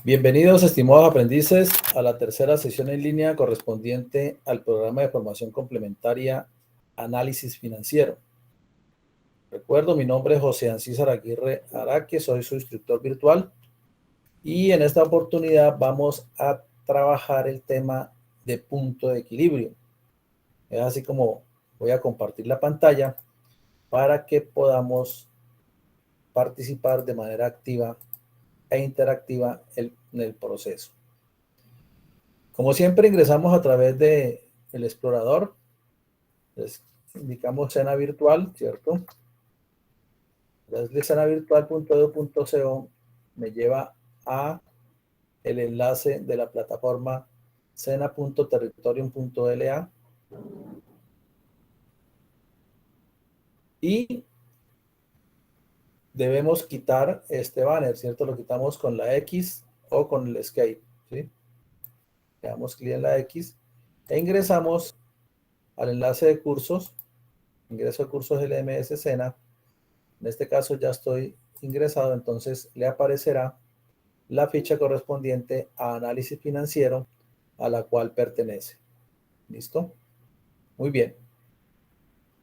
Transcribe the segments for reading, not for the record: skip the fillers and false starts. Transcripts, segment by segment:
Bienvenidos, estimados aprendices, a la tercera sesión en línea correspondiente al programa de formación complementaria Análisis Financiero. Recuerdo, mi nombre es José Ancísar Aguirre Araque, soy su instructor virtual y en esta oportunidad vamos a trabajar el tema de punto de equilibrio. Es así como voy a compartir la pantalla para que podamos participar de manera activa e interactiva en el proceso. Como siempre, ingresamos a través del explorador. Les indicamos cena virtual, ¿cierto? Desde cenavirtual.edu.co me lleva a el enlace de la plataforma cena.territorium.la y debemos quitar este banner, ¿cierto? Lo quitamos con la X o con el escape, ¿sí? Le damos clic en la X e ingresamos al enlace de cursos. Ingreso a cursos LMS Cena. En este caso ya estoy ingresado, entonces le aparecerá la ficha correspondiente a análisis financiero a la cual pertenece. ¿Listo? Muy bien.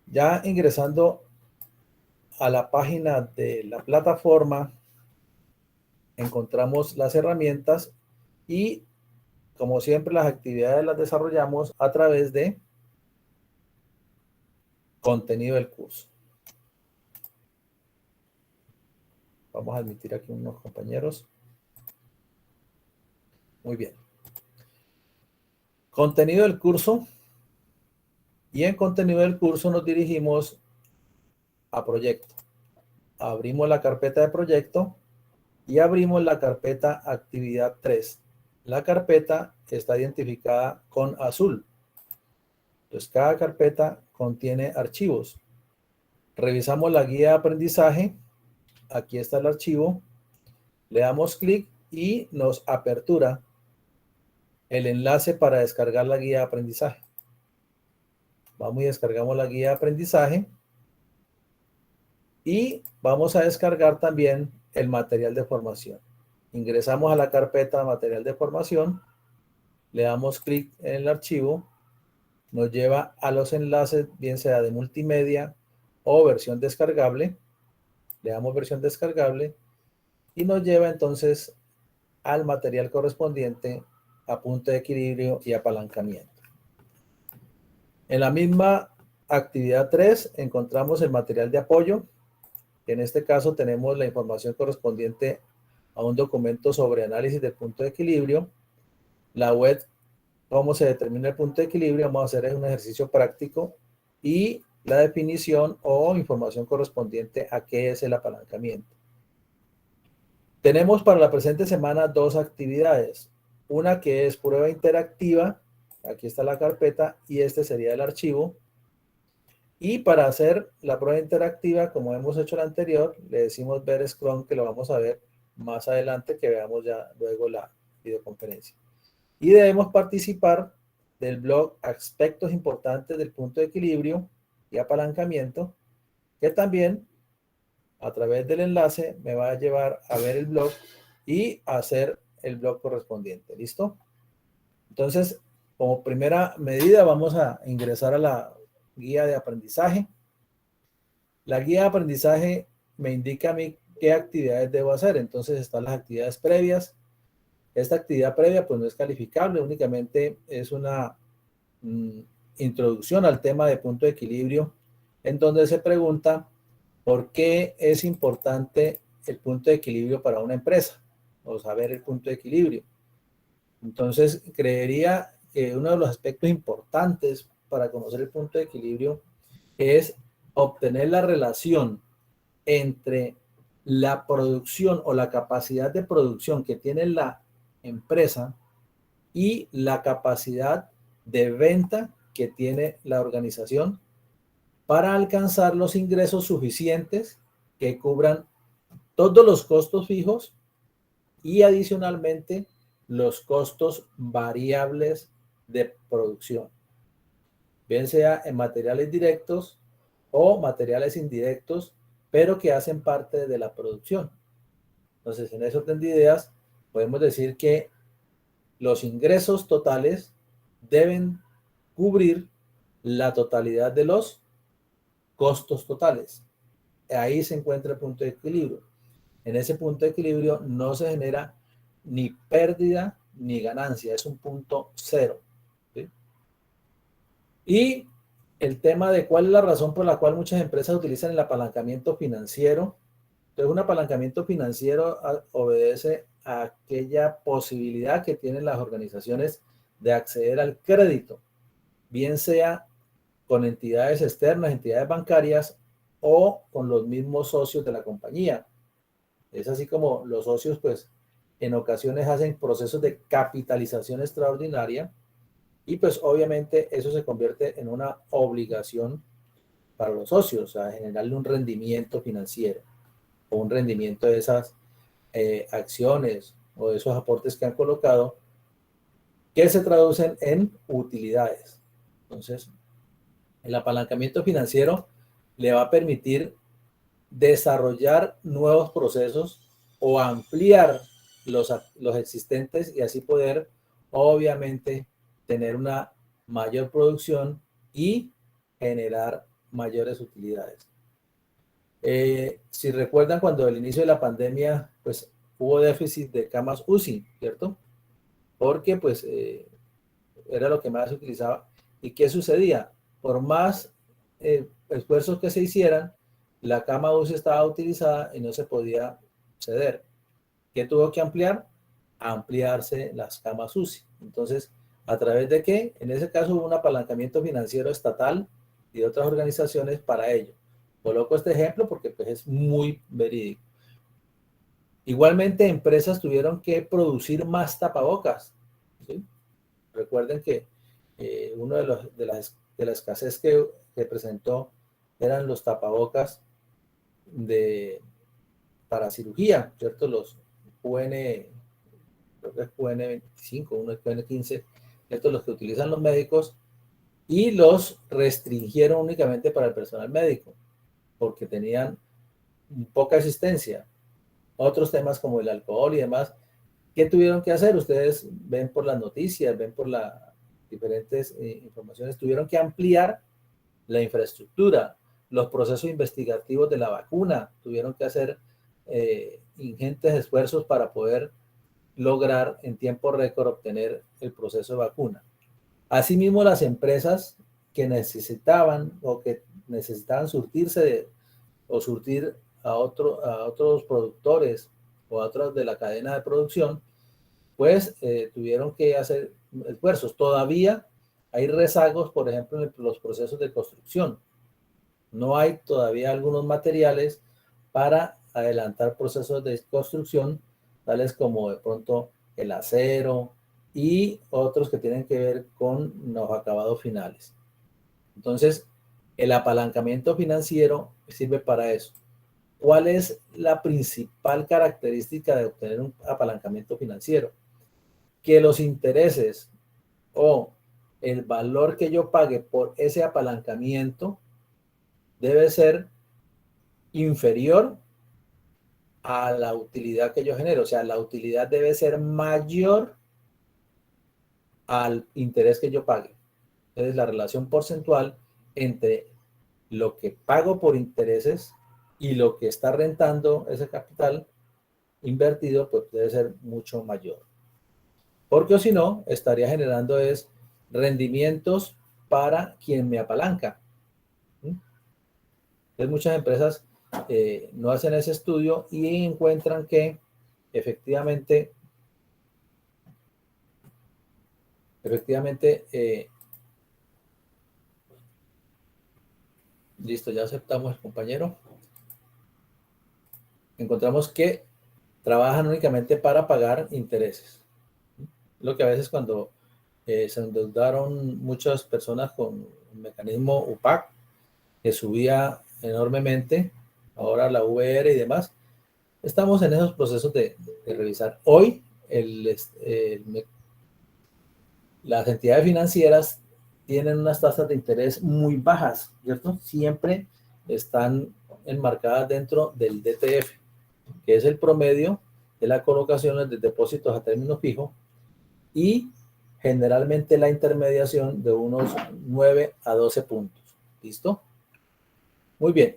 Ya ingresando a la página de la plataforma, encontramos las herramientas y, como siempre, las actividades las desarrollamos a través de contenido del curso. Vamos a admitir aquí unos compañeros. Muy bien. Contenido del curso. Y en contenido del curso nos dirigimos a proyecto. Abrimos la carpeta de proyecto y abrimos la carpeta actividad 3. La carpeta está identificada con azul. Entonces, cada carpeta contiene archivos. Revisamos la guía de aprendizaje. Aquí está el archivo. Le damos clic y nos apertura el enlace para descargar la guía de aprendizaje. Vamos y descargamos la guía de aprendizaje. Y vamos a descargar también el material de formación. Ingresamos a la carpeta material de formación, le damos clic en el archivo, nos lleva a los enlaces, bien sea de multimedia o versión descargable. Le damos versión descargable y nos lleva entonces al material correspondiente a punto de equilibrio y apalancamiento. En la misma actividad 3 encontramos el material de apoyo. En este caso tenemos la información correspondiente a un documento sobre análisis del punto de equilibrio, la web, cómo se determina el punto de equilibrio. Vamos a hacer un ejercicio práctico y la definición o información correspondiente a qué es el apalancamiento. Tenemos para la presente semana dos actividades. Una que es prueba interactiva, aquí está la carpeta y este sería el archivo. Y para hacer la prueba interactiva, como hemos hecho la anterior, le decimos ver Scrum, que lo vamos a ver más adelante, que veamos ya luego la videoconferencia. Y debemos participar del blog Aspectos Importantes del Punto de Equilibrio y Apalancamiento, que también a través del enlace me va a llevar a ver el blog y a hacer el blog correspondiente. ¿Listo? Entonces, como primera medida, vamos a ingresar a la guía de aprendizaje. La guía de aprendizaje me indica a mí qué actividades debo hacer. Entonces están las actividades previas. Esta actividad previa pues no es calificable, únicamente es una introducción al tema de punto de equilibrio, en donde se pregunta por qué es importante el punto de equilibrio para una empresa, o saber el punto de equilibrio. Entonces, creería que uno de los aspectos importantes para conocer el punto de equilibrio es obtener la relación entre la producción o la capacidad de producción que tiene la empresa y la capacidad de venta que tiene la organización para alcanzar los ingresos suficientes que cubran todos los costos fijos y adicionalmente los costos variables de producción, bien sea en materiales directos o materiales indirectos, pero que hacen parte de la producción. Entonces, en ese orden de ideas, podemos decir que los ingresos totales deben cubrir la totalidad de los costos totales. Ahí se encuentra el punto de equilibrio. En ese punto de equilibrio no se genera ni pérdida ni ganancia, es un punto cero. ¿Sí? Y el tema de cuál es la razón por la cual muchas empresas utilizan el apalancamiento financiero. Entonces, un apalancamiento financiero obedece a aquella posibilidad que tienen las organizaciones de acceder al crédito, bien sea con entidades externas, entidades bancarias o con los mismos socios de la compañía. Es así como los socios, pues, en ocasiones hacen procesos de capitalización extraordinaria y pues obviamente eso se convierte en una obligación para los socios, a generarle un rendimiento financiero o un rendimiento de esas acciones o de esos aportes que han colocado que se traducen en utilidades. Entonces, el apalancamiento financiero le va a permitir desarrollar nuevos procesos o ampliar los existentes y así poder, obviamente, tener una mayor producción y generar mayores utilidades. Si recuerdan, cuando al inicio de la pandemia, pues hubo déficit de camas UCI, ¿cierto? Porque pues era lo que más se utilizaba. ¿Y qué sucedía? Por más esfuerzos que se hicieran, la cama UCI estaba utilizada y no se podía ceder. ¿Qué tuvo que ampliar? Ampliarse las camas UCI. Entonces, ¿a través de qué? En ese caso hubo un apalancamiento financiero estatal y de otras organizaciones para ello. Coloco este ejemplo porque pues, es muy verídico. Igualmente, empresas tuvieron que producir más tapabocas. ¿Sí? Recuerden que uno de la escasez que presentó eran los tapabocas para cirugía, ¿cierto? Los UN, creo que es UN25, uno es UN15, ¿cierto? Los que utilizan los médicos y los restringieron únicamente para el personal médico porque tenían poca existencia. Otros temas como el alcohol y demás, ¿qué tuvieron que hacer? Ustedes ven por las noticias, ven por las diferentes informaciones, tuvieron que ampliar la infraestructura, los procesos investigativos de la vacuna, tuvieron que hacer ingentes esfuerzos para poder lograr en tiempo récord obtener el proceso de vacuna. Asimismo, las empresas que necesitaban o que necesitaban surtirse o surtir a otros productores o a otros de la cadena de producción, pues tuvieron que hacer esfuerzos. Todavía hay rezagos, por ejemplo, en los procesos de construcción. No hay todavía algunos materiales para adelantar procesos de construcción, tales como de pronto el acero y otros que tienen que ver con los acabados finales. Entonces, el apalancamiento financiero sirve para eso. ¿Cuál es la principal característica de obtener un apalancamiento financiero? Que los intereses o el valor que yo pague por ese apalancamiento debe ser inferior a la utilidad que yo genero. O sea, la utilidad debe ser mayor al interés que yo pague. Entonces, la relación porcentual entre lo que pago por intereses y lo que está rentando ese capital invertido, pues debe ser mucho mayor. Porque o si no, estaría generando rendimientos para quien me apalanca. Entonces, muchas empresas no hacen ese estudio y encuentran que efectivamente, listo, ya aceptamos el compañero. Encontramos que trabajan únicamente para pagar intereses. Lo que a veces cuando se endeudaron muchas personas con un mecanismo UPAC, que subía enormemente, ahora la VR y demás, estamos en esos procesos de revisar. Hoy las entidades financieras tienen unas tasas de interés muy bajas, ¿cierto? Siempre están enmarcadas dentro del DTF, que es el promedio de la colocación de depósitos a término fijo y generalmente la intermediación de unos 9 a 12 puntos. ¿Listo? Muy bien.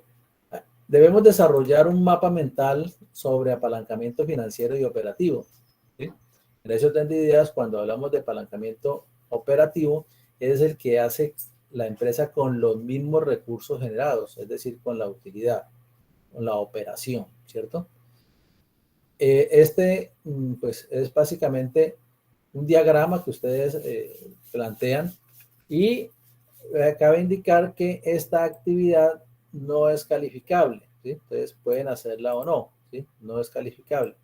Debemos desarrollar un mapa mental sobre apalancamiento financiero y operativo. ¿Sí? En ese orden de ideas, cuando hablamos de apalancamiento operativo, es el que hace la empresa con los mismos recursos generados, es decir, con la utilidad, con la operación, ¿cierto? Pues, es básicamente un diagrama que ustedes plantean y cabe indicar que esta actividad no es calificable, ¿sí? Entonces pueden hacerla o no, ¿sí? No es calificable.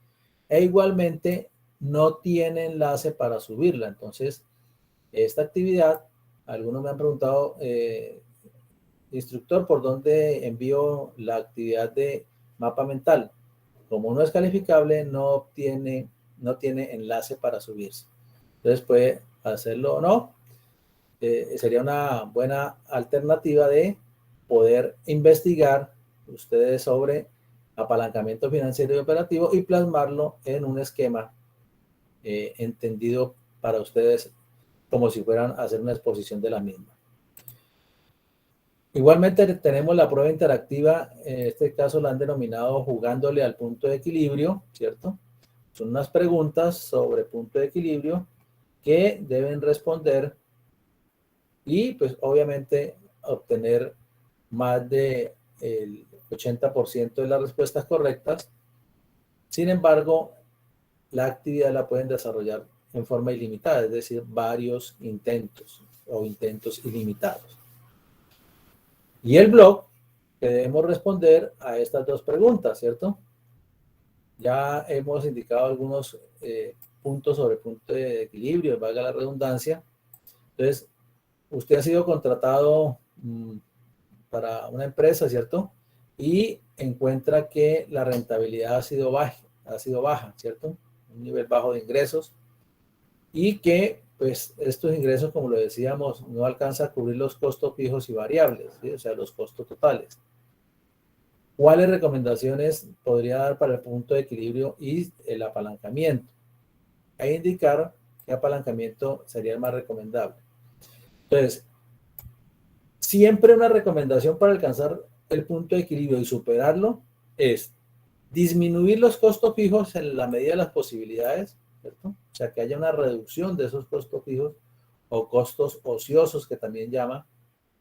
E igualmente no tiene enlace para subirla. Entonces, esta actividad, algunos me han preguntado, instructor, ¿por dónde envío la actividad de mapa mental? Como no es calificable, no tiene enlace para subirse. Entonces puede hacerlo o no. Sería una buena alternativa de poder investigar ustedes sobre apalancamiento financiero y operativo y plasmarlo en un esquema entendido para ustedes como si fueran a hacer una exposición de la misma. Igualmente tenemos la prueba interactiva, en este caso la han denominado jugándole al punto de equilibrio, ¿cierto? Son unas preguntas sobre punto de equilibrio que deben responder y pues obviamente obtener más del 80% de las respuestas correctas. Sin embargo, la actividad la pueden desarrollar en forma ilimitada, es decir, varios intentos o intentos ilimitados. Y el blog, que debemos responder a estas dos preguntas, ¿cierto? Ya hemos indicado algunos puntos sobre punto de equilibrio, valga la redundancia. Entonces, usted ha sido contratado para una empresa, ¿cierto? Y encuentra que la rentabilidad ha sido baja, ¿cierto? Un nivel bajo de ingresos y que pues estos ingresos, como lo decíamos, no alcanza a cubrir los costos fijos y variables, ¿sí? O sea, los costos totales. ¿Cuáles recomendaciones podría dar para el punto de equilibrio y el apalancamiento? Hay que indicar qué apalancamiento sería el más recomendable. Entonces, siempre una recomendación para alcanzar el punto de equilibrio y superarlo es disminuir los costos fijos en la medida de las posibilidades, ¿cierto? O sea, que haya una reducción de esos costos fijos o costos ociosos que también llama,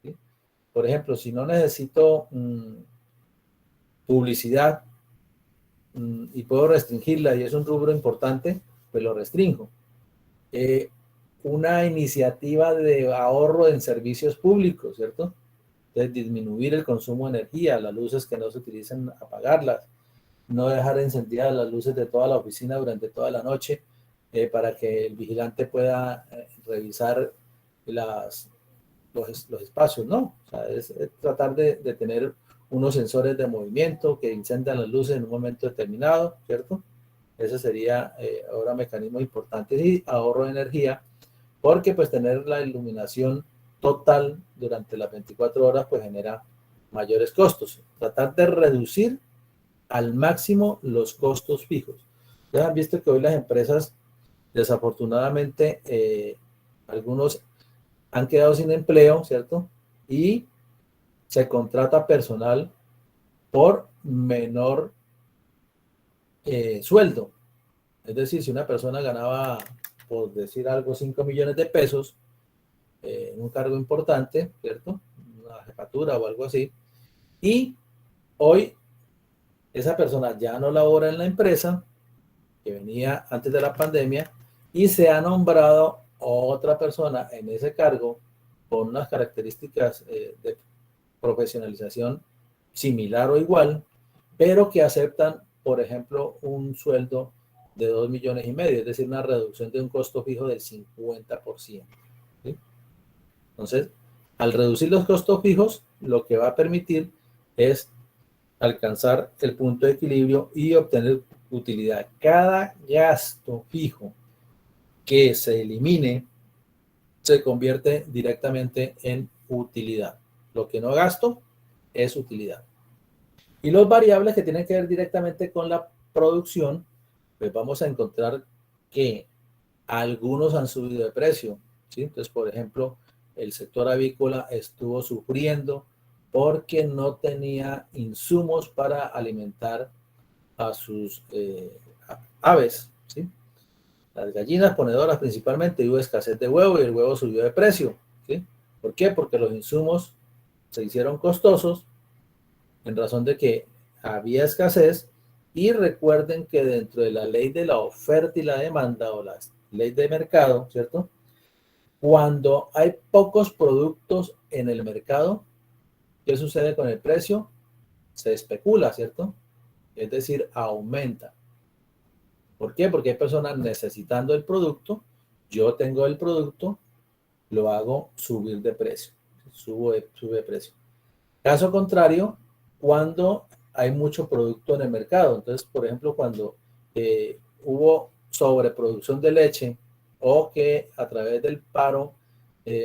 ¿sí? Por ejemplo, si no necesito publicidad y puedo restringirla y es un rubro importante, pues lo restringo. Una iniciativa de ahorro en servicios públicos, ¿cierto? Entonces, disminuir el consumo de energía, las luces que no se utilizan, apagarlas, no dejar encendidas las luces de toda la oficina durante toda la noche para que el vigilante pueda revisar los espacios, ¿no? O sea, es tratar de tener unos sensores de movimiento que incendian las luces en un momento determinado, ¿cierto? Ese sería ahora mecanismos importantes y ahorro de energía, porque pues tener la iluminación total durante las 24 horas pues genera mayores costos. Tratar de reducir al máximo los costos fijos. Ya han visto que hoy las empresas, desafortunadamente, algunos han quedado sin empleo, ¿cierto? Y se contrata personal por menor sueldo. Es decir, si una persona ganaba, por decir algo, 5 millones de pesos en un cargo importante, ¿cierto? Una jefatura o algo así, y hoy esa persona ya no labora en la empresa que venía antes de la pandemia y se ha nombrado otra persona en ese cargo con unas características de profesionalización similar o igual, pero que aceptan, por ejemplo, un sueldo de 2,5 millones, es decir, una reducción de un costo fijo del 50%. ¿Sí? Entonces, al reducir los costos fijos, lo que va a permitir es alcanzar el punto de equilibrio y obtener utilidad. Cada gasto fijo que se elimine se convierte directamente en utilidad. Lo que no gasto es utilidad. Y los variables que tienen que ver directamente con la producción, pues vamos a encontrar que algunos han subido de precio, ¿sí? Entonces, por ejemplo, el sector avícola estuvo sufriendo porque no tenía insumos para alimentar a sus aves, ¿sí? Las gallinas ponedoras principalmente, hubo escasez de huevo y el huevo subió de precio, ¿sí? ¿Por qué? Porque los insumos se hicieron costosos en razón de que había escasez. Y recuerden que dentro de la ley de la oferta y la demanda, o la ley de mercado, ¿cierto? Cuando hay pocos productos en el mercado, ¿qué sucede con el precio? Se especula, ¿cierto? Es decir, aumenta. ¿Por qué? Porque hay personas necesitando el producto, yo tengo el producto, lo hago subir de precio, sube de precio. Caso contrario, cuando hay mucho producto en el mercado. Entonces, por ejemplo, cuando hubo sobreproducción de leche o que a través del paro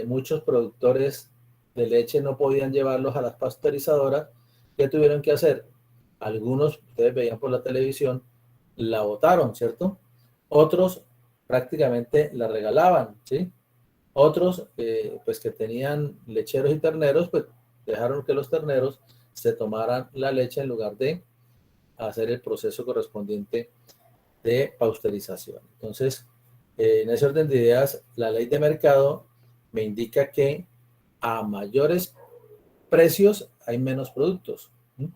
muchos productores de leche no podían llevarlos a las pasteurizadoras, ¿qué tuvieron que hacer? Algunos, ustedes veían por la televisión, la botaron, ¿cierto? Otros prácticamente la regalaban, ¿sí? Otros, pues que tenían lecheros y terneros, pues dejaron que los terneros se tomaran la leche en lugar de hacer el proceso correspondiente de pasteurización. Entonces, en ese orden de ideas, la ley de mercado me indica que a mayores precios hay menos productos, ¿sí?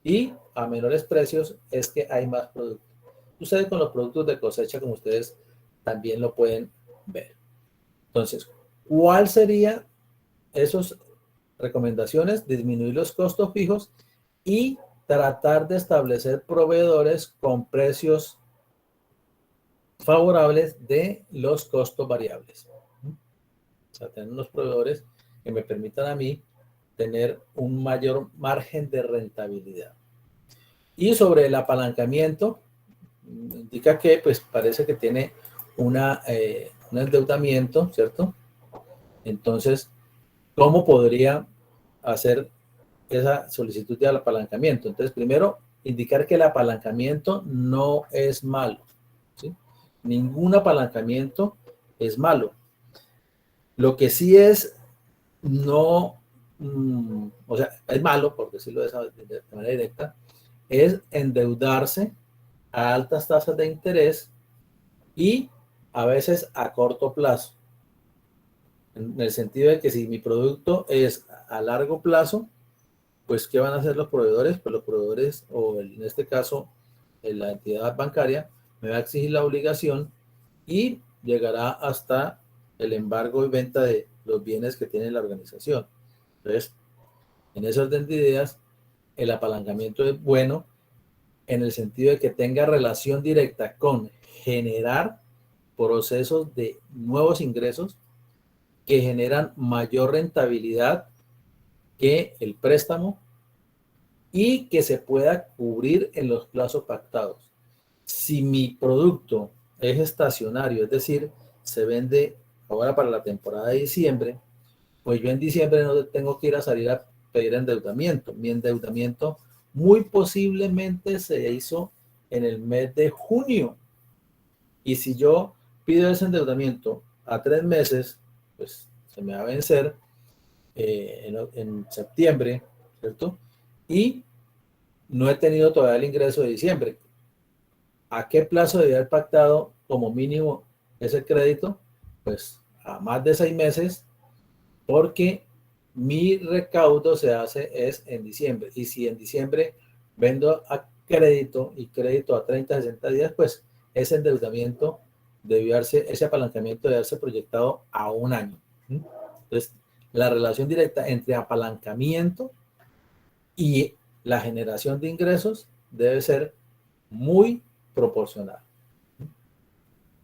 Y a menores precios es que hay más productos. Sucede con los productos de cosecha, como ustedes también lo pueden ver. Entonces, ¿cuál sería esas recomendaciones? Disminuir los costos fijos y tratar de establecer proveedores con precios favorables de los costos variables. O sea, tener unos proveedores que me permitan a mí tener un mayor margen de rentabilidad. Y sobre el apalancamiento, indica que pues parece que tiene un endeudamiento, ¿cierto? Entonces, ¿cómo podría hacer esa solicitud de apalancamiento? Entonces, primero, indicar que el apalancamiento no es malo, ¿sí? Ningún apalancamiento es malo. Lo que sí es, no, o sea, es malo, por decirlo de manera directa, es endeudarse a altas tasas de interés y a veces a corto plazo. En el sentido de que si mi producto es a largo plazo, pues ¿qué van a hacer los proveedores? Pues los proveedores, o en este caso la entidad bancaria, me va a exigir la obligación y llegará hasta el embargo y venta de los bienes que tiene la organización. Entonces, en ese orden de ideas, el apalancamiento es bueno en el sentido de que tenga relación directa con generar procesos de nuevos ingresos que generan mayor rentabilidad que el préstamo y que se pueda cubrir en los plazos pactados. Si mi producto es estacionario, es decir, se vende ahora para la temporada de diciembre, pues yo en diciembre no tengo que ir a salir a pedir endeudamiento. Mi endeudamiento muy posiblemente se hizo en el mes de junio. Y si yo pido ese endeudamiento a 3 meses, pues se me va a vencer en septiembre, ¿cierto? Y no he tenido todavía el ingreso de diciembre. ¿A qué plazo debía haber pactado como mínimo ese crédito? Pues a más de 6 meses, porque mi recaudo se hace es en diciembre. Y si en diciembre vendo a crédito y crédito a 30, 60 días, pues ese endeudamiento ese apalancamiento debe haberse proyectado a un año. Entonces, la relación directa entre apalancamiento y la generación de ingresos debe ser muy proporcional.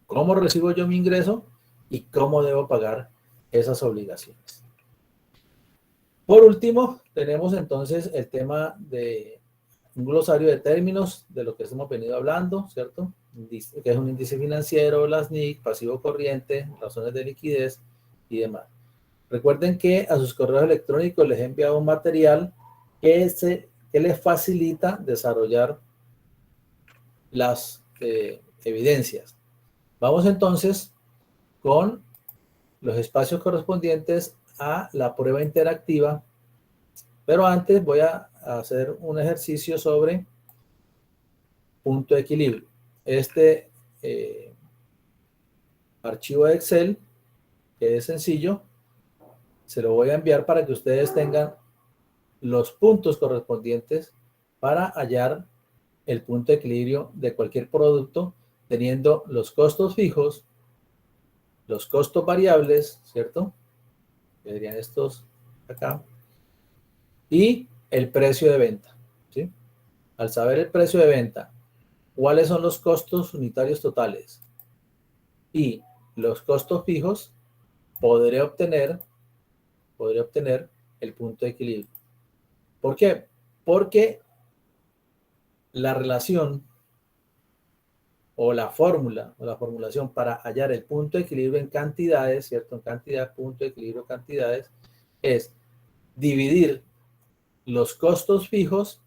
¿Cómo recibo yo mi ingreso y cómo debo pagar esas obligaciones? Por último, tenemos entonces el tema de un glosario de términos de lo que hemos venido hablando, ¿cierto? Que es un índice financiero, las NIC, pasivo corriente, razones de liquidez y demás. Recuerden que a sus correos electrónicos les he enviado un material que les facilita desarrollar evidencias. Vamos entonces con los espacios correspondientes a la prueba interactiva, pero antes voy a hacer un ejercicio sobre punto de equilibrio. Este archivo de Excel, que es sencillo, se lo voy a enviar para que ustedes tengan los puntos correspondientes para hallar el punto de equilibrio de cualquier producto, teniendo los costos fijos, los costos variables, ¿cierto? Que serían estos acá, y el precio de venta, ¿sí? Al saber el precio de venta, cuáles son los costos unitarios totales y los costos fijos, podré obtener el punto de equilibrio. ¿Por qué? Porque la relación o la fórmula o la formulación para hallar el punto de equilibrio en cantidades, ¿cierto? En cantidad, punto de equilibrio, cantidades, es dividir los costos fijos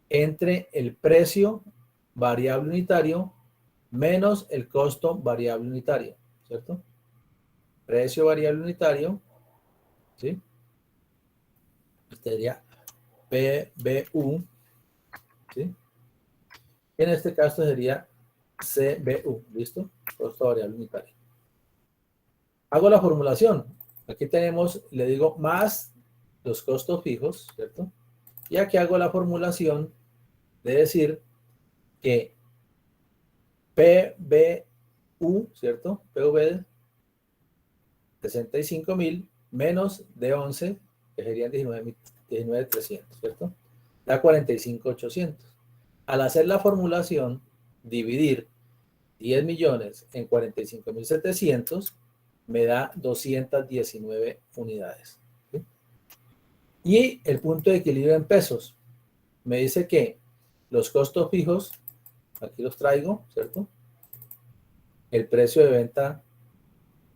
entre el precio variable unitario menos el costo variable unitario, ¿cierto? Precio variable unitario, ¿sí? Este sería PBU, ¿sí? En este caso sería CBU, ¿listo? Costo variable unitario. Hago la formulación. Aquí tenemos, le digo, más los costos fijos, ¿cierto? Y aquí hago la formulación de decir que PBU, ¿cierto? PV 65.000 menos D11, que serían 19.300, ¿cierto? Da 45.800. Al hacer la formulación, dividir 10 millones en 45.700 me da 219 unidades. ¿Sí? Y el punto de equilibrio en pesos me dice que los costos fijos, aquí los traigo, ¿cierto? El precio de venta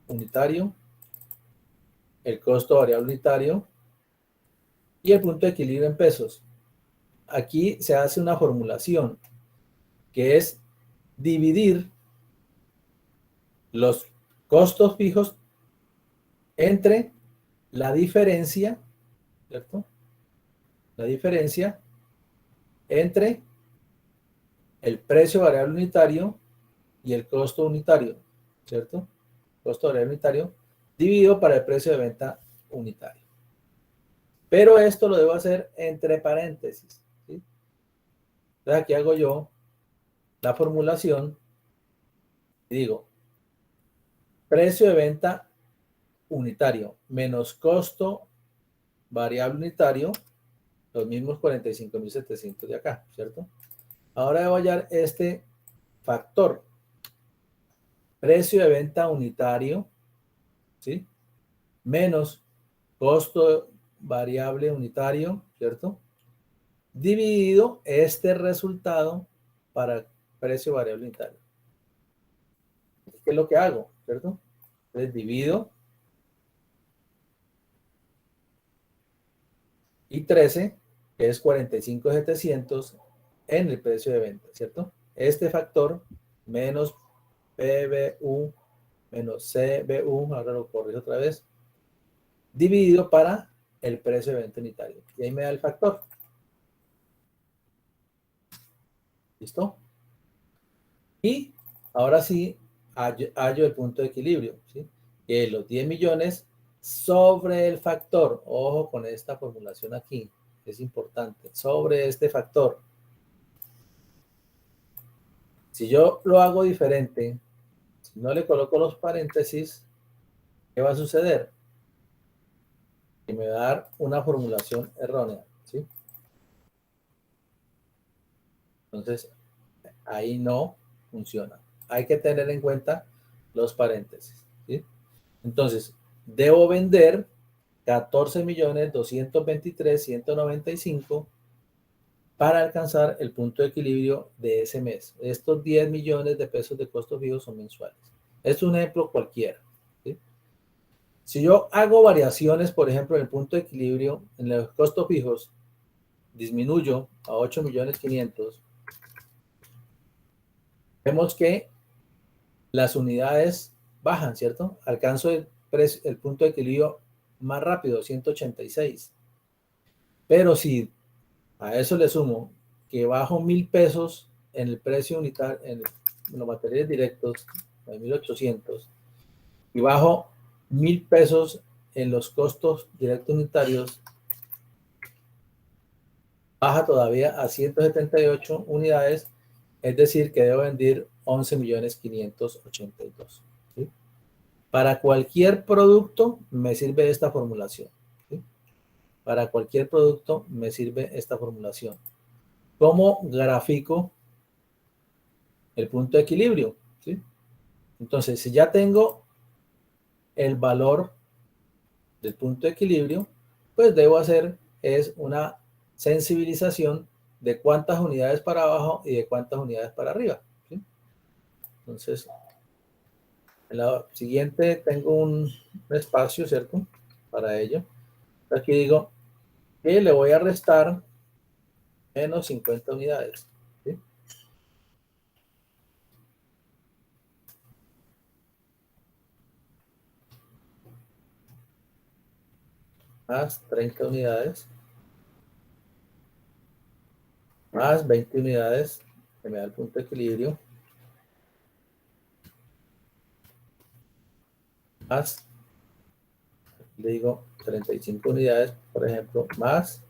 unitario, el costo variable unitario y el punto de equilibrio en pesos. Aquí se hace una formulación que es dividir los costos fijos entre la diferencia, ¿cierto? La diferencia entre el precio variable unitario y el costo unitario, ¿cierto? Costo variable unitario dividido para el precio de venta unitario. Pero esto lo debo hacer entre paréntesis, ¿sí? Entonces aquí hago yo la formulación y digo, precio de venta unitario menos costo variable unitario, los mismos 45.700 de acá, ¿cierto? Ahora debo hallar este factor, precio de venta unitario, ¿sí? Menos costo variable unitario, ¿cierto? Dividido este resultado para precio variable unitario. ¿Qué es lo que hago? ¿Cierto? Entonces divido y 13, que es 45.700 en el precio de venta, ¿cierto? Este factor menos PBU menos CBU, ahora lo corrijo otra vez, dividido para el precio de venta unitario. Y ahí me da el factor. ¿Listo? Y ahora sí, hallo el punto de equilibrio, ¿sí? Que los 10 millones sobre el factor. Ojo con esta formulación aquí, es importante. Sobre este factor. Si yo lo hago diferente, si no le coloco los paréntesis, ¿qué va a suceder? Que me va a dar una formulación errónea, ¿sí? Entonces, ahí no funciona. Hay que tener en cuenta los paréntesis, ¿sí? Entonces, debo vender 14.223.195 para alcanzar el punto de equilibrio de ese mes. Estos 10 millones de pesos de costos fijos son mensuales. Es un ejemplo cualquiera, ¿sí? Si yo hago variaciones, por ejemplo, en el punto de equilibrio, en los costos fijos, disminuyo a 8.500.000, vemos que las unidades bajan, ¿cierto? Alcanzo el punto de equilibrio más rápido, 186. Pero si a eso le sumo que bajo 1.000 pesos en el precio unitario, en los materiales directos, de 1.800, y bajo 1.000 pesos en los costos directos unitarios, baja todavía a 178 unidades, es decir, que debo vender 11.582.000. ¿Sí? Para cualquier producto me sirve esta formulación. ¿Sí? Para cualquier producto me sirve esta formulación. ¿Cómo grafico el punto de equilibrio? ¿Sí? Entonces, si ya tengo el valor del punto de equilibrio, pues debo hacer es una sensibilización de cuántas unidades para abajo y de cuántas unidades para arriba. ¿Sí? Entonces, en la siguiente tengo un espacio, ¿cierto? Para ello. Aquí digo que le voy a restar menos 50 unidades. ¿Sí? Más 30 unidades. Más 20 unidades, que me da el punto de equilibrio. Más, le digo, 35 unidades, por ejemplo, más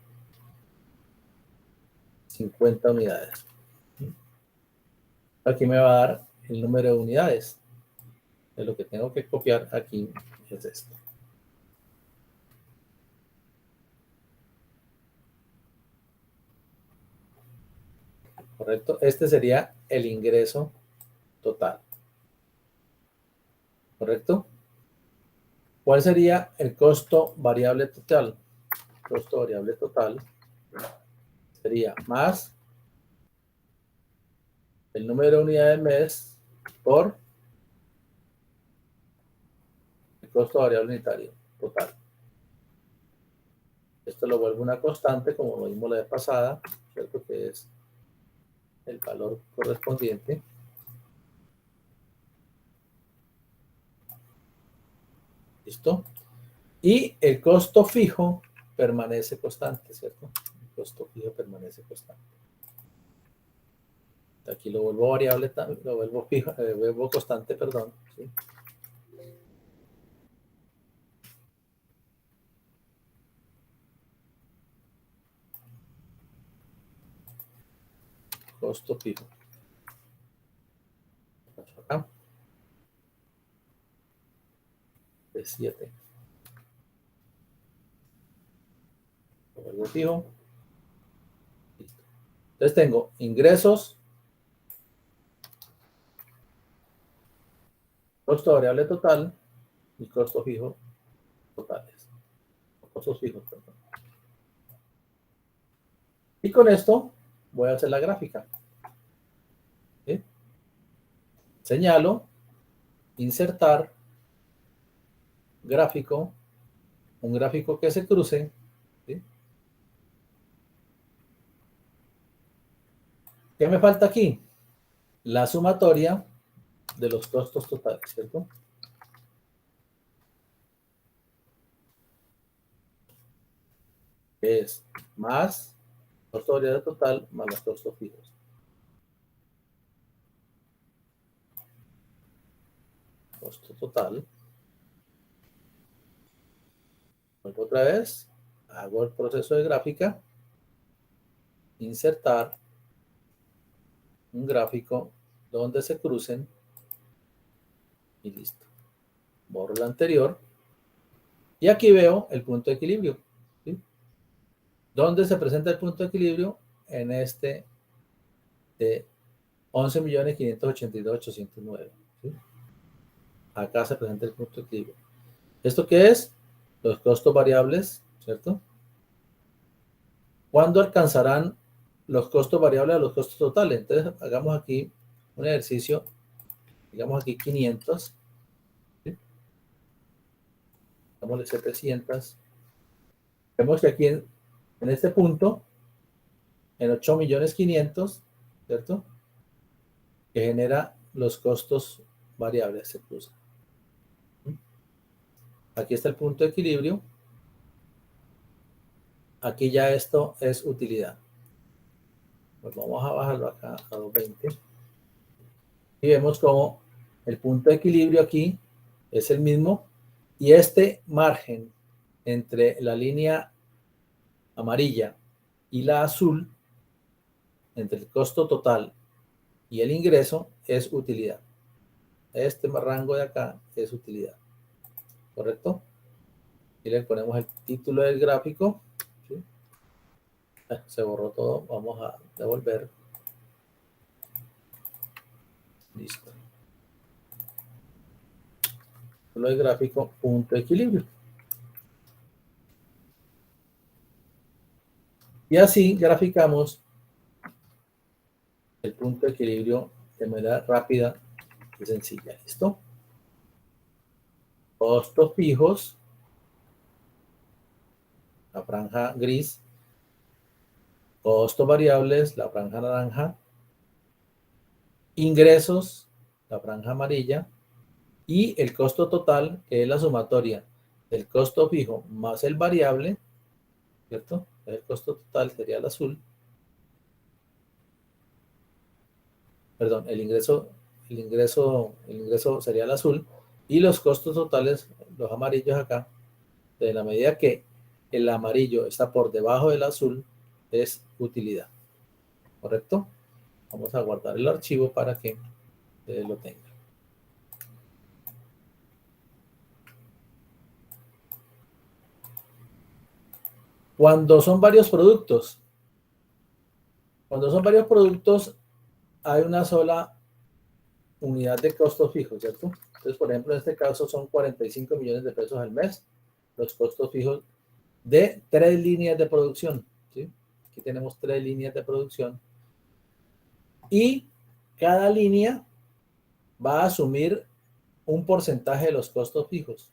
50 unidades. Aquí me va a dar el número de unidades. De lo que tengo que copiar aquí es esto. ¿Correcto? Este sería el ingreso total. ¿Correcto? ¿Cuál sería el costo variable total? El costo variable total sería más el número de unidades mes por el costo variable unitario total. Esto lo vuelvo una constante, como lo vimos la vez pasada, ¿cierto? Que es el valor correspondiente. ¿Listo? Y el costo fijo permanece constante, ¿cierto? El costo fijo permanece constante. Aquí lo vuelvo variable, lo vuelvo fijo, vuelvo constante, perdón. ¿Sí? Costo fijo. Acá. De 7. Lo vuelvo fijo. Listo. Entonces tengo ingresos, costo variable total y costo fijo totales. Costos fijos, perdón. Y con esto voy a hacer la gráfica. ¿Sí? Señalo, insertar, gráfico, un gráfico que se cruce. ¿Sí? ¿Qué me falta aquí? La sumatoria de los costos totales, ¿cierto? Es más costo variable total más los costos fijos. Costo total. Vuelvo otra vez, hago el proceso de gráfica, insertar un gráfico donde se crucen y listo. Borro el anterior y aquí veo el punto de equilibrio. ¿Sí? ¿Dónde se presenta el punto de equilibrio? En este de 11.582.809. ¿Sí? Acá se presenta el punto de equilibrio. ¿Esto qué es? Los costos variables, ¿cierto? ¿Cuándo alcanzarán los costos variables a los costos totales? Entonces, hagamos aquí un ejercicio, digamos aquí 500, ¿sí? Dámosle 700. Vemos que aquí en este punto, en 8.500.000, ¿cierto? que genera los costos variables, se cruzan. Aquí está el punto de equilibrio. Aquí ya esto es utilidad. Pues vamos a bajarlo acá a 220. Y vemos como el punto de equilibrio aquí es el mismo. Y este margen entre la línea amarilla y la azul, entre el costo total y el ingreso, es utilidad. Este rango de acá es utilidad. ¿Correcto? Y le ponemos el título del gráfico. ¿Sí? Se borró todo. Vamos a devolver. Listo. Título del gráfico, punto de equilibrio. Y así graficamos el punto de equilibrio de manera rápida y sencilla. ¿Listo? Costos fijos, la franja gris. Costos variables, la franja naranja. Ingresos, la franja amarilla. Y el costo total, que es la sumatoria del costo fijo más el variable, ¿cierto? El costo total sería el azul. Perdón, el ingreso sería el azul. Y los costos totales, los amarillos acá, de la medida que el amarillo está por debajo del azul, es utilidad. ¿Correcto? Vamos a guardar el archivo para que lo tenga. Cuando son varios productos, hay una sola unidad de costos fijos, ¿cierto? Entonces, por ejemplo, en este caso son 45 millones de pesos al mes los costos fijos de 3 líneas de producción, ¿sí? Aquí tenemos 3 líneas de producción y cada línea va a asumir un porcentaje de los costos fijos.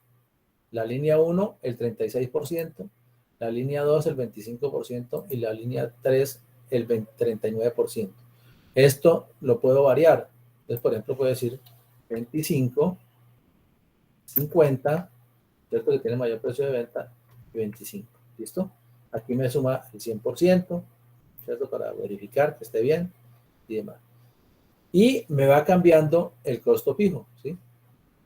La línea 1, el 36%, la línea 2, el 25% y la línea 3, el 39%. Esto lo puedo variar. Entonces, por ejemplo, puedo decir 25, 50, ¿cierto? Que tiene mayor precio de venta, y 25. ¿Listo? Aquí me suma el 100%, ¿cierto? Para verificar que esté bien y demás. Y me va cambiando el costo fijo, ¿sí?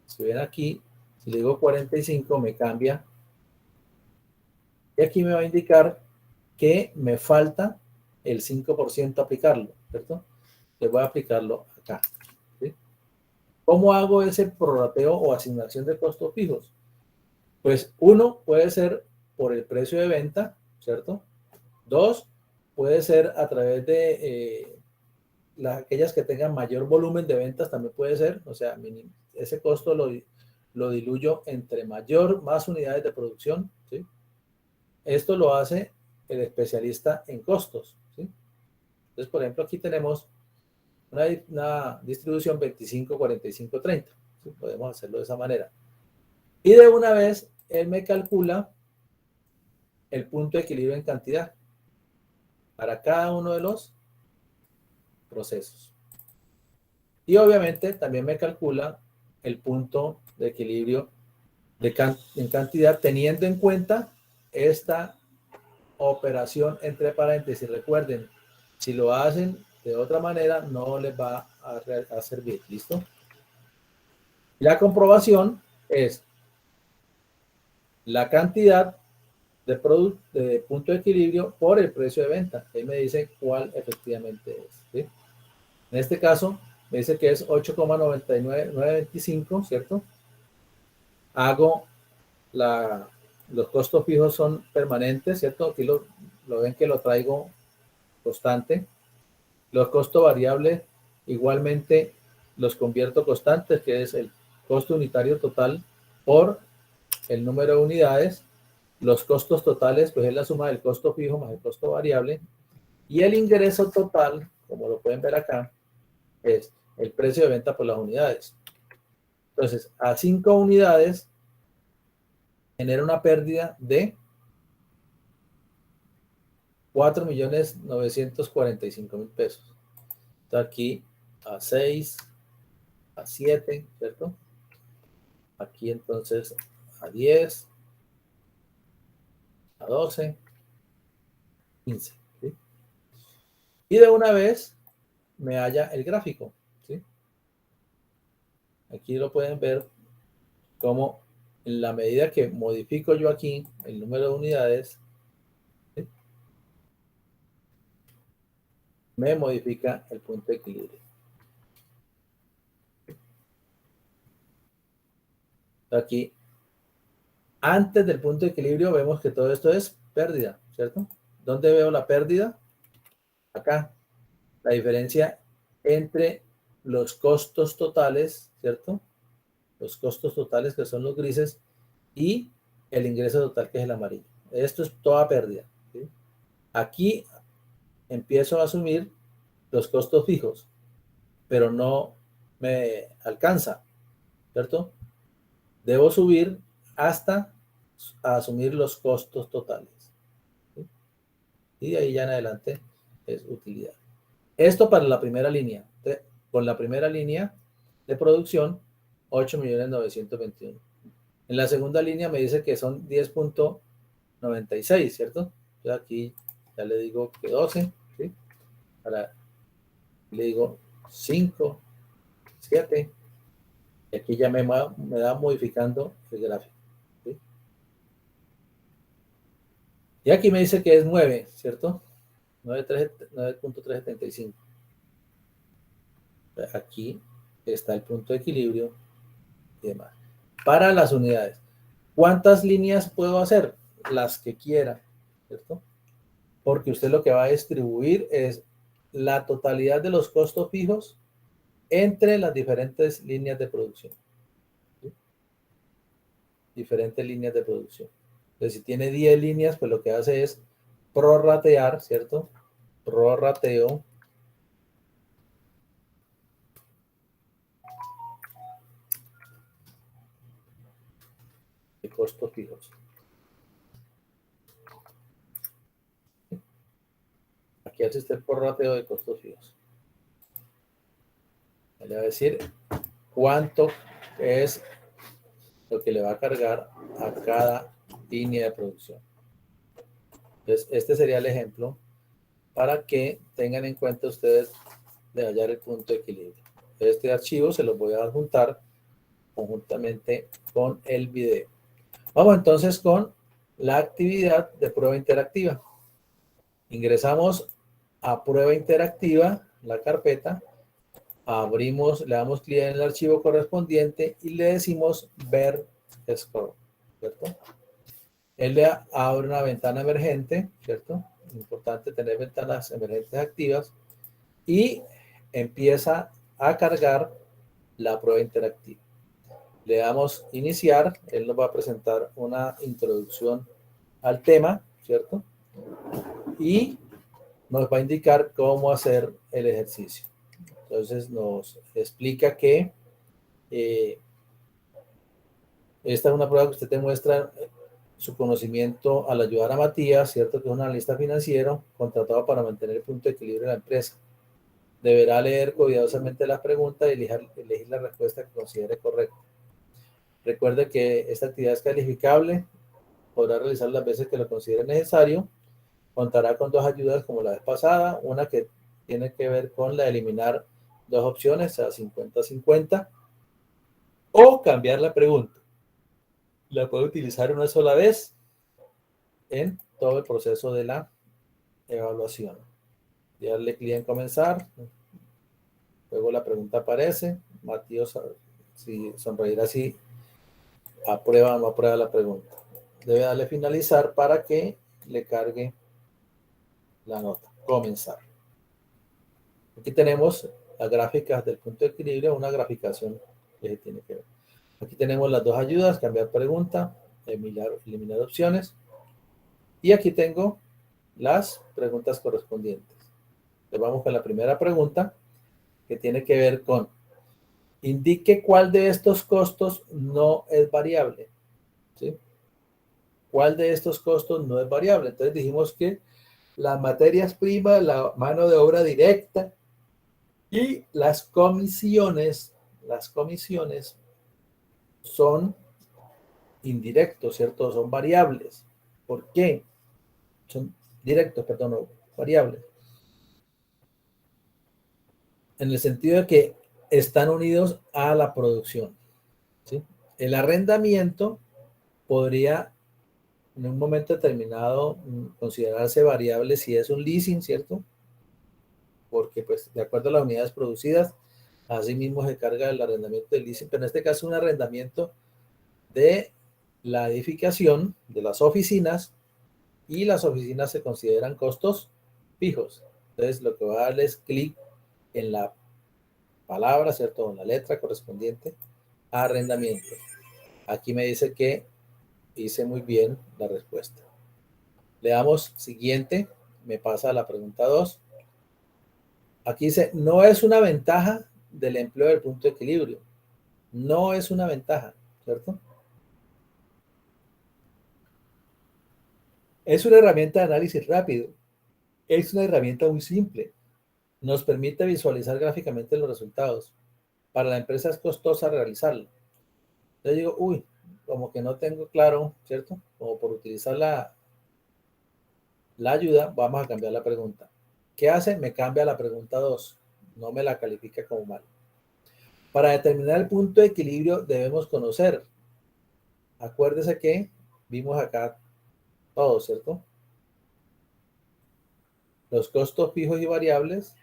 Si ven aquí, si le digo 45, me cambia. Y aquí me va a indicar que me falta el 5% aplicarlo, ¿cierto? Le voy a aplicarlo acá, ¿sí? ¿Cómo hago ese prorrateo o asignación de costos fijos? Pues uno puede ser por el precio de venta, ¿cierto? Dos, puede ser a través de aquellas que tengan mayor volumen de ventas, también puede ser, o sea, ese costo lo diluyo entre más unidades de producción, ¿sí? Esto lo hace el especialista en costos, ¿sí? Entonces, por ejemplo, aquí tenemos una distribución 25, 45, 30. ¿Sí? Podemos hacerlo de esa manera. Y de una vez, él me calcula el punto de equilibrio en cantidad para cada uno de los procesos. Y obviamente también me calcula el punto de equilibrio en cantidad teniendo en cuenta esta operación entre paréntesis. Recuerden, si lo hacen de otra manera no les va a servir. ¿Listo? La comprobación es la cantidad de punto de equilibrio por el precio de venta. Ahí me dice cuál efectivamente es, ¿sí? En este caso me dice que es 8,99925, ¿cierto? Hago los costos fijos son permanentes, ¿cierto? Aquí lo ven que lo traigo constante. Los costos variables igualmente los convierto constantes, que es el costo unitario total por el número de unidades. Los costos totales, pues es la suma del costo fijo más el costo variable. Y el ingreso total, como lo pueden ver acá, es el precio de venta por las unidades. Entonces, a 5 unidades genera una pérdida de 4.945.000 pesos. Entonces aquí a 6, a 7, ¿cierto? Aquí entonces a 10, a 12, 15, ¿sí? Y de una vez me halla el gráfico, ¿sí? Aquí lo pueden ver como en la medida que modifico yo aquí el número de unidades, ¿sí? Me modifica el punto de equilibrio. Aquí, antes del punto de equilibrio, vemos que todo esto es pérdida, ¿cierto? ¿Dónde veo la pérdida? Acá. La diferencia entre los costos totales, ¿cierto? Los costos totales, que son los grises, y el ingreso total, que es el amarillo. Esto es toda pérdida, ¿sí? Aquí empiezo a asumir los costos fijos, pero no me alcanza, ¿cierto? Debo subir hasta asumir los costos totales, ¿sí? Y de ahí ya en adelante es utilidad. Esto para la primera línea. Con la primera línea de producción, 8.921.000. En la segunda línea me dice que son 10.96, ¿cierto? Entonces aquí ya le digo que 12, ¿sí? Ahora le digo 5, 7, y aquí ya me da modificando el gráfico, ¿sí? Y aquí me dice que es 9, ¿cierto? 9.375. Aquí está el punto de equilibrio y demás. Para las unidades, ¿cuántas líneas puedo hacer? Las que quiera, ¿cierto? Porque usted lo que va a distribuir es la totalidad de los costos fijos entre las diferentes líneas de producción, ¿sí? Diferentes líneas de producción. Entonces, si tiene 10 líneas, pues lo que hace es prorratear, ¿cierto? Prorrateo de costos fijos. Aquí hace usted prorrateo de costos fijos. Le va a decir cuánto es lo que le va a cargar a cada línea de producción. Entonces, este sería el ejemplo para que tengan en cuenta ustedes de hallar el punto de equilibrio. Este archivo se los voy a adjuntar conjuntamente con el video. Vamos entonces con la actividad de prueba interactiva. Ingresamos a prueba interactiva, la carpeta, abrimos, le damos clic en el archivo correspondiente y le decimos ver score, ¿cierto? Él le abre una ventana emergente, ¿cierto? Importante tener ventanas emergentes activas y empieza a cargar la prueba interactiva. Le damos iniciar, él nos va a presentar una introducción al tema, ¿cierto? Y nos va a indicar cómo hacer el ejercicio. Entonces nos explica que esta es una prueba que usted te muestra su conocimiento al ayudar a Matías, ¿cierto? Que es un analista financiero contratado para mantener el punto de equilibrio de la empresa. Deberá leer cuidadosamente las preguntas y elegir la respuesta que considere correcta. Recuerde que esta actividad es calificable, podrá realizar las veces que lo considere necesario, contará con dos ayudas como la vez pasada, una que tiene que ver con la de eliminar dos opciones a 50-50 o cambiar la pregunta. La puede utilizar una sola vez en todo el proceso de la evaluación. Y darle clic en comenzar, luego la pregunta aparece, Matías si sonreirá si aprueba o no aprueba la pregunta. Debe darle finalizar para que le cargue la nota. Comenzar. Aquí tenemos las gráficas del punto de equilibrio, una graficación que se tiene que ver. Aquí tenemos las dos ayudas, cambiar pregunta, eliminar opciones. Y aquí tengo las preguntas correspondientes. Entonces vamos con la primera pregunta, que tiene que ver con indique cuál de estos costos no es variable, ¿sí? ¿Cuál de estos costos no es variable? Entonces dijimos que las materias primas, la mano de obra directa, Y las comisiones son indirectos, ¿cierto? Son variables. ¿Por qué? Son directos, perdón, no, variables. En el sentido de que están unidos a la producción, ¿sí? El arrendamiento podría en un momento determinado considerarse variable si es un leasing, ¿cierto? Porque pues de acuerdo a las unidades producidas, así mismo se carga el arrendamiento del leasing, pero en este caso un arrendamiento de la edificación, de las oficinas, y las oficinas se consideran costos fijos. Entonces lo que va a darle es clic en la palabra, ¿cierto? En la letra correspondiente a arrendamiento. Aquí me dice que hice muy bien la respuesta. Le damos siguiente, me pasa a la pregunta 2. Aquí dice, no es una ventaja del empleo del punto de equilibrio. No es una ventaja, ¿cierto? Es una herramienta de análisis rápido. Es una herramienta muy simple. Nos permite visualizar gráficamente los resultados. Para la empresa es costosa realizarlo. Yo digo, uy, como que no tengo claro, ¿cierto? Como por utilizar la ayuda, vamos a cambiar la pregunta. ¿Qué hace? Me cambia la pregunta 2. No me la califica como mal. Para determinar el punto de equilibrio debemos conocer. Acuérdese que vimos acá todo, ¿cierto? Los costos fijos y variables,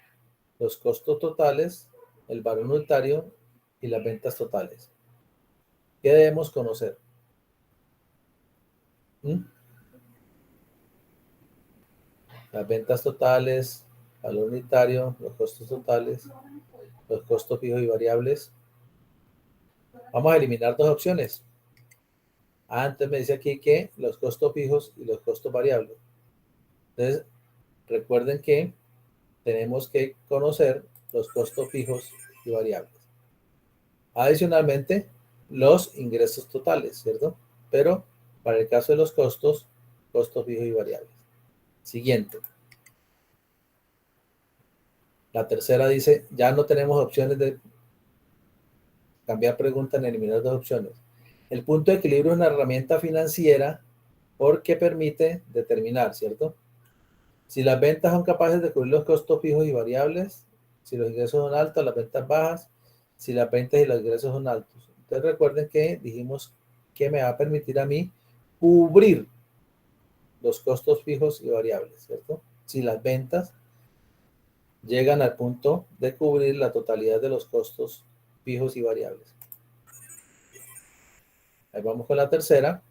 los costos totales, el valor unitario y las ventas totales. ¿Qué debemos conocer? ¿Mm? Las ventas totales, valor unitario, los costos totales, los costos fijos y variables. Vamos a eliminar dos opciones. Antes me dice aquí que los costos fijos y los costos variables. Entonces, recuerden que tenemos que conocer los costos fijos y variables. Adicionalmente, los ingresos totales, ¿cierto? Pero para el caso de los costos, costos fijos y variables. Siguiente. La tercera dice, ya no tenemos opciones de cambiar pregunta ni eliminar dos opciones. El punto de equilibrio es una herramienta financiera porque permite determinar, ¿cierto? Si las ventas son capaces de cubrir los costos fijos y variables, si los ingresos son altos, las ventas bajas, si las ventas y los ingresos son altos. Entonces recuerden que dijimos que me va a permitir a mí cubrir los costos fijos y variables, ¿cierto? Si las ventas llegan al punto de cubrir la totalidad de los costos fijos y variables. Ahí vamos con la tercera.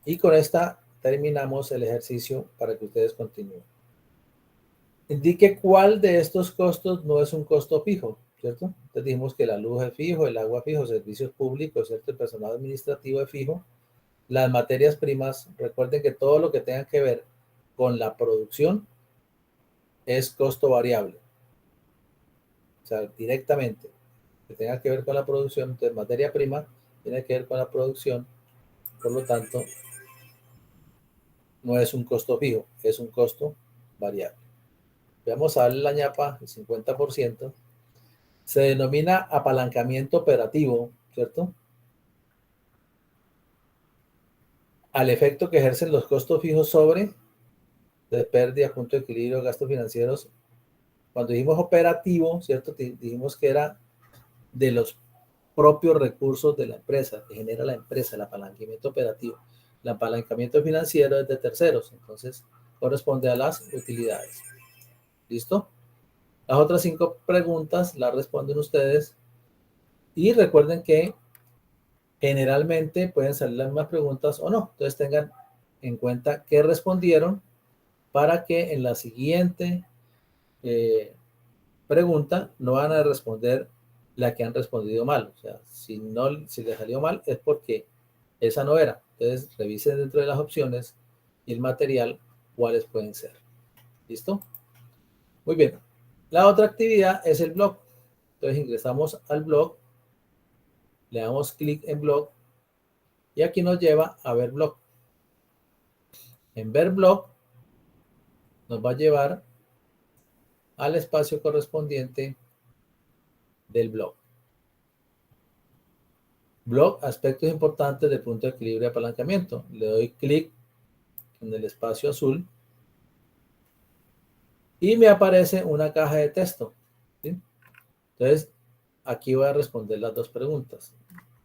Y con esta terminamos el ejercicio para que ustedes continúen. Indique cuál de estos costos no es un costo fijo, ¿cierto? Entonces dijimos que la luz es fijo, el agua fijo, servicios públicos, ¿cierto? El personal administrativo es fijo. Las materias primas, recuerden que todo lo que tenga que ver con la producción es costo variable. O sea, directamente, que tenga que ver con la producción, entonces materia prima tiene que ver con la producción, por lo tanto, no es un costo fijo, es un costo variable. Vamos a darle la ñapa, el 50%. Se denomina apalancamiento operativo, ¿cierto? Al efecto que ejercen los costos fijos sobre de pérdida, punto de equilibrio, gastos financieros. Cuando dijimos operativo, ¿cierto? Dijimos que era de los propios recursos de la empresa, que genera la empresa, el apalancamiento operativo. El apalancamiento financiero es de terceros, entonces corresponde a las utilidades. ¿Listo? Las otras 5 preguntas las responden ustedes y recuerden que generalmente pueden salir las mismas preguntas o no. Entonces tengan en cuenta qué respondieron para que en la siguiente pregunta no van a responder la que han respondido mal. O sea, si les salió mal es porque esa no era. Entonces revisen dentro de las opciones y el material cuáles pueden ser. ¿Listo? Muy bien. La otra actividad es el blog. Entonces ingresamos al blog, le damos clic en blog y aquí nos lleva a ver blog. En ver blog nos va a llevar al espacio correspondiente del blog. Blog, aspectos importantes del punto de equilibrio y apalancamiento. Le doy clic en el espacio azul y me aparece una caja de texto, ¿sí? Entonces, aquí voy a responder las dos preguntas.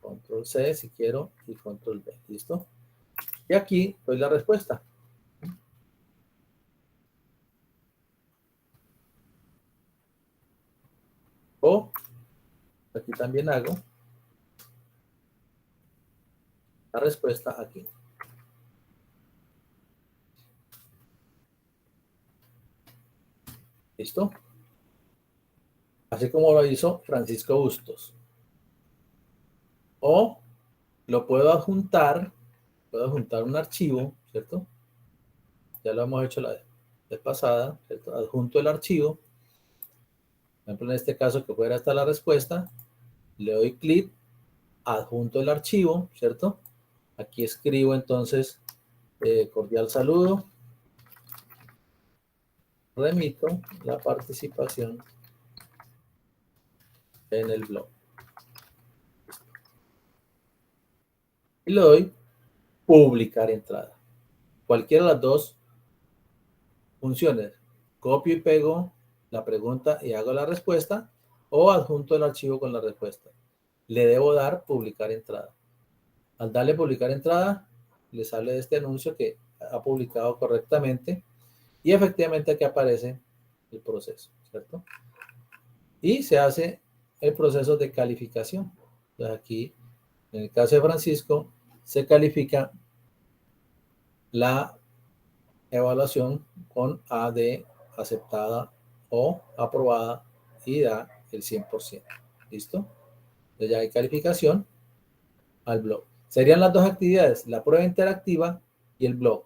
Control C si quiero y control V. ¿Listo? Y aquí doy la respuesta. O aquí también hago la respuesta aquí. ¿Listo? Así como lo hizo Francisco Bustos. O lo puedo adjuntar un archivo, ¿cierto? Ya lo hemos hecho la vez pasada, ¿cierto? Adjunto el archivo. Por ejemplo, en este caso que fuera esta la respuesta, le doy clic, adjunto el archivo, ¿cierto? Aquí escribo entonces cordial saludo, remito la participación en el blog. Y le doy publicar entrada. Cualquiera de las dos funciones. Copio y pego la pregunta y hago la respuesta o adjunto el archivo con la respuesta. Le debo dar publicar entrada. Al darle publicar entrada, le sale este anuncio que ha publicado correctamente y efectivamente aquí aparece el proceso, ¿cierto? Y se hace el proceso de calificación. Entonces aquí, en el caso de Francisco, se califica la evaluación con A de aceptada o aprobada y da el 100%. ¿Listo? Entonces ya hay calificación al blog. Serían las dos actividades, la prueba interactiva y el blog.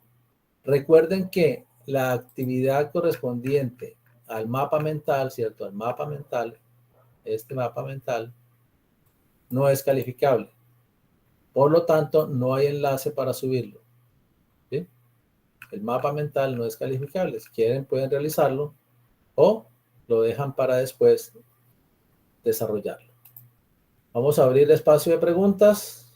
Recuerden que la actividad correspondiente al mapa mental, ¿cierto? Al mapa mental, este mapa mental, no es calificable. Por lo tanto, no hay enlace para subirlo. ¿Sí? El mapa mental no es calificable. Si quieren, pueden realizarlo o lo dejan para después desarrollarlo. Vamos a abrir el espacio de preguntas.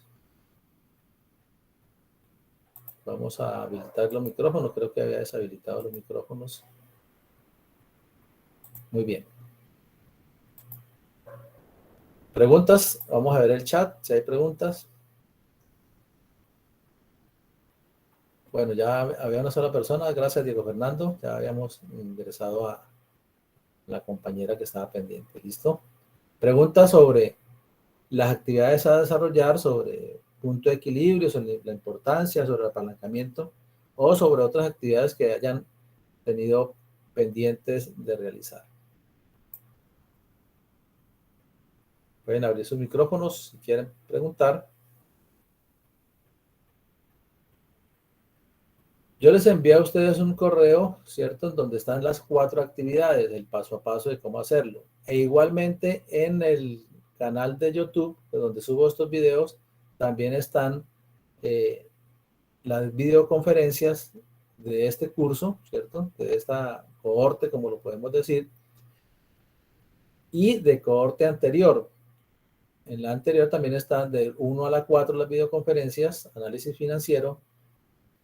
Vamos a habilitar los micrófonos. Creo que había deshabilitado los micrófonos. Muy bien. ¿Preguntas? Vamos a ver el chat, si hay preguntas. Bueno, ya había una sola persona. Gracias, Diego Fernando. Ya habíamos ingresado a la compañera que estaba pendiente. ¿Listo? Preguntas sobre las actividades a desarrollar, sobre punto de equilibrio, sobre la importancia, sobre el apalancamiento o sobre otras actividades que hayan tenido pendientes de realizar. Pueden abrir sus micrófonos si quieren preguntar. Yo les envié a ustedes un correo, ¿cierto? En donde están las 4 actividades, el paso a paso de cómo hacerlo. E igualmente en el canal de YouTube, de donde subo estos videos, también están las videoconferencias de este curso, ¿cierto? De esta cohorte, como lo podemos decir, y de cohorte anterior. En la anterior también están de 1 a la 4 las videoconferencias, análisis financiero.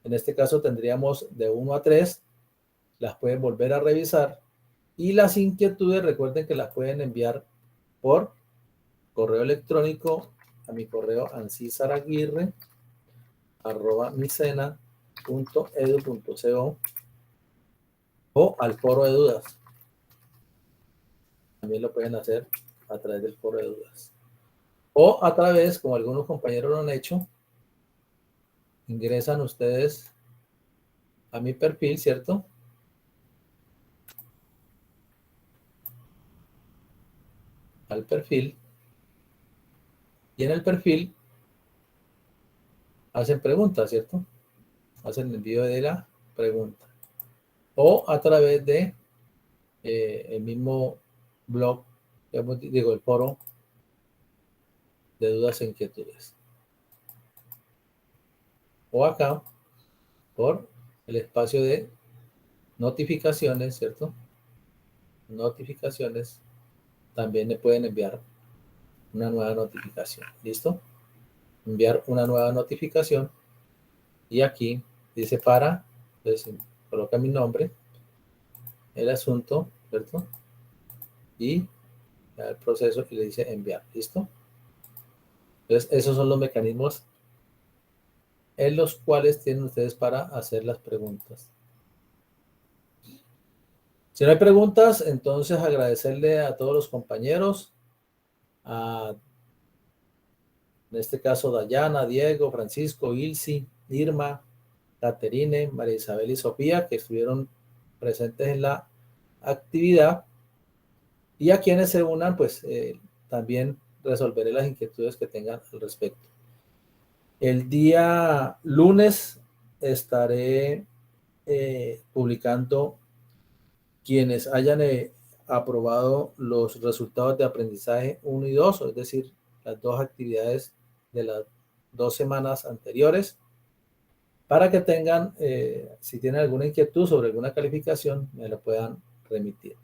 En este caso tendríamos de 1 a 3, las pueden volver a revisar. Y las inquietudes, recuerden que las pueden enviar por correo electrónico a mi correo ancizaraguirre@micena.edu.co o al foro de dudas. También lo pueden hacer a través del foro de dudas. O a través, como algunos compañeros lo han hecho, ingresan ustedes a mi perfil, ¿cierto? Al perfil. Y en el perfil hacen preguntas, ¿cierto? Hacen el envío de la pregunta. O a través de el mismo blog, digo, el foro de dudas e inquietudes. O acá, por el espacio de notificaciones, ¿cierto? notificaciones, también le pueden enviar una nueva notificación. ¿Listo? Enviar una nueva notificación y aquí dice para, entonces coloca mi nombre, el asunto, ¿cierto? Y el proceso y le dice enviar. ¿Listo? Entonces esos son los mecanismos en los cuales tienen ustedes para hacer las preguntas. Si no hay preguntas, entonces agradecerle a todos los compañeros, en este caso Dayana, Diego, Francisco, Ilsi, Irma, Caterine, María Isabel y Sofía, que estuvieron presentes en la actividad, y a quienes se unan, pues también resolveré las inquietudes que tengan al respecto. El día lunes estaré publicando quienes hayan aprobado los resultados de aprendizaje 1 y 2, es decir, las dos actividades de las 2 semanas anteriores, para que tengan, si tienen alguna inquietud sobre alguna calificación, me la puedan remitir.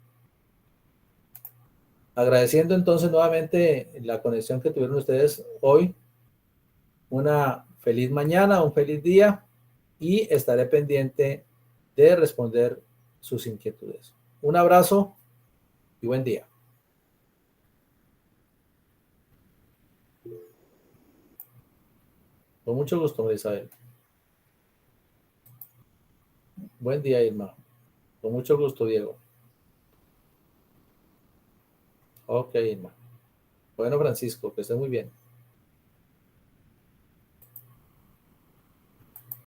Agradeciendo entonces nuevamente la conexión que tuvieron ustedes hoy, una feliz mañana, un feliz día, y estaré pendiente de responder sus inquietudes. Un abrazo y buen día. Con mucho gusto, María Isabel. Buen día, Irma. Con mucho gusto, Diego. Ok, Irma. Bueno, Francisco, que esté muy bien.